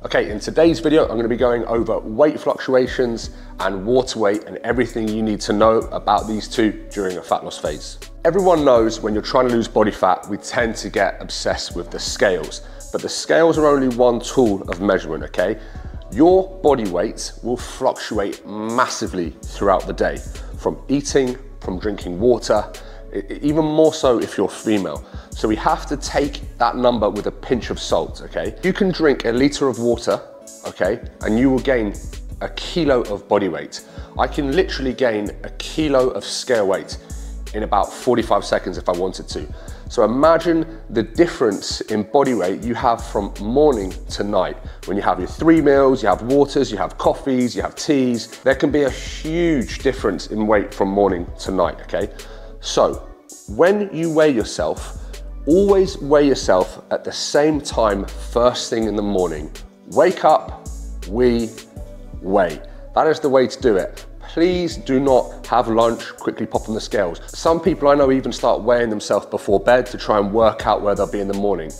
Okay, in today's video, I'm going to be going over weight fluctuations and water weight and everything you need to know about these two during a fat loss phase. Everyone knows when you're trying to lose body fat, we tend to get obsessed with the scales, but the scales are only one tool of measurement, okay? Your body weight will fluctuate massively throughout the day, from eating, from drinking water, even more so if you're female. So we have to take that number with a pinch of salt, okay? You can drink a liter of water, okay, and you will gain a kilo of body weight. I can literally gain a kilo of scale weight in about 45 seconds if I wanted to. So imagine the difference in body weight you have from morning to night. When you have your 3 meals, you have waters, you have coffees, you have teas, there can be a huge difference in weight from morning to night, okay? So when you weigh yourself, always weigh yourself at the same time first thing in the morning. Wake up, weigh. That is the way to do it. Please do not have lunch, quickly pop on the scales. Some people I know even start weighing themselves before bed to try and work out where they'll be in the morning.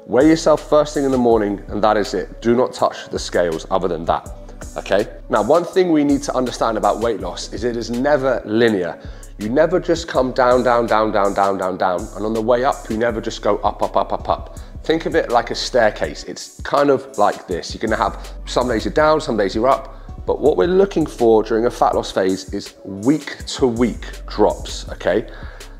Weigh yourself first thing in the morning and that is it. Do not touch the scales other than that, okay? Now, one thing we need to understand about weight loss is it is never linear. You never just come down, down, down, down, down, down, down, and on the way up, you never just go up, up, up, up, up. Think of it like a staircase. It's kind of like this. You're gonna have some days you're down, some days you're up, but what we're looking for during a fat loss phase is week to week drops, okay?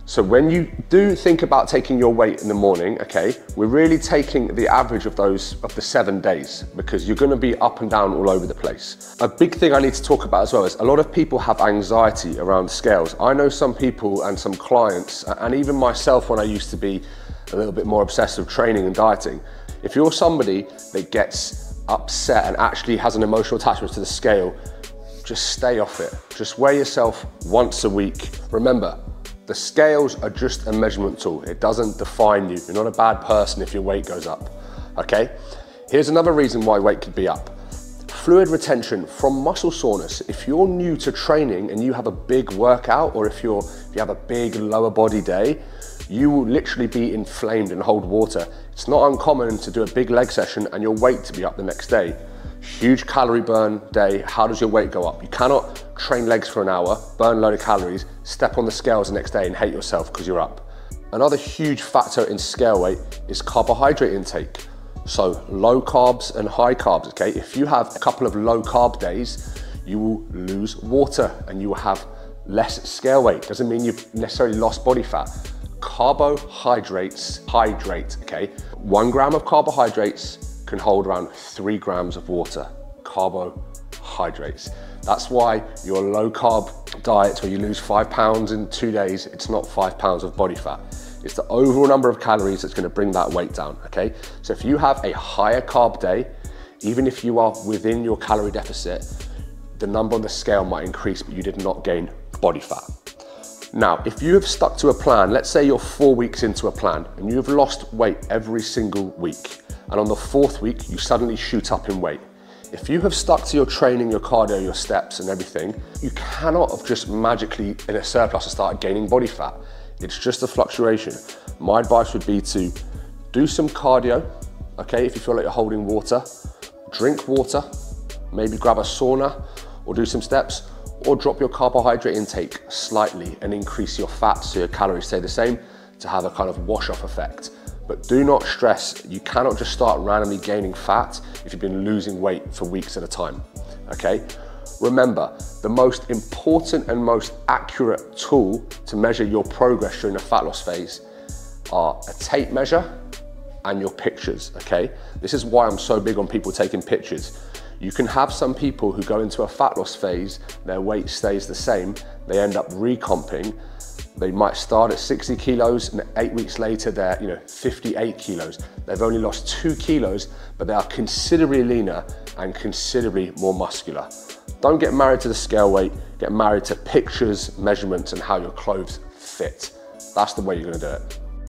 So when you do think about taking your weight in the morning, okay, we're really taking the average of the 7 days because you're gonna be up and down all over the place. A big thing I need to talk about as well is a lot of people have anxiety around scales. I know some people and some clients, and even myself when I used to be a little bit more obsessed with training and dieting. If you're somebody that gets upset and actually has an emotional attachment to the scale, just stay off it. Just weigh yourself once a week. Remember, the scales are just a measurement tool. It doesn't define you. You're not a bad person if your weight goes up, okay? Here's another reason why weight could be up. Fluid retention from muscle soreness. If you're new to training and you have a big workout, or if you have a big lower body day, you will literally be inflamed and hold water. It's not uncommon to do a big leg session and your weight to be up the next day. Huge calorie burn day, how does your weight go up? You cannot train legs for an hour, burn a load of calories, step on the scales the next day and hate yourself because you're up. Another huge factor in scale weight is carbohydrate intake. So low carbs and high carbs, okay? If you have a couple of low carb days, you will lose water and you will have less scale weight. Doesn't mean you've necessarily lost body fat. Carbohydrates hydrate, okay? 1 gram of carbohydrates can hold around 3 grams of water. Carbohydrates. That's why your low carb diet where you lose 5 pounds in 2 days, it's not 5 pounds of body fat. It's the overall number of calories that's gonna bring that weight down, okay? So if you have a higher carb day, even if you are within your calorie deficit, the number on the scale might increase, but you did not gain body fat. Now, if you have stuck to a plan, let's say you're 4 weeks into a plan and you have lost weight every single week, and on the 4th week, you suddenly shoot up in weight. If you have stuck to your training, your cardio, your steps and everything, you cannot have just magically in a surplus and start gaining body fat. It's just a fluctuation. My advice would be to do some cardio, okay, if you feel like you're holding water, drink water, maybe grab a sauna or do some steps, or drop your carbohydrate intake slightly and increase your fat so your calories stay the same to have a kind of wash off effect. But do not stress, you cannot just start randomly gaining fat if you've been losing weight for weeks at a time, okay? Remember, the most important and most accurate tool to measure your progress during a fat loss phase are a tape measure and your pictures, okay? This is why I'm so big on people taking pictures. You can have some people who go into a fat loss phase, their weight stays the same, they end up recomping. They might start at 60 kilos and 8 weeks later they're 58 kilos. They've only lost 2 kilos, but they are considerably leaner and considerably more muscular. Don't get married to the scale weight, get married to pictures, measurements and how your clothes fit. That's the way you're gonna do it.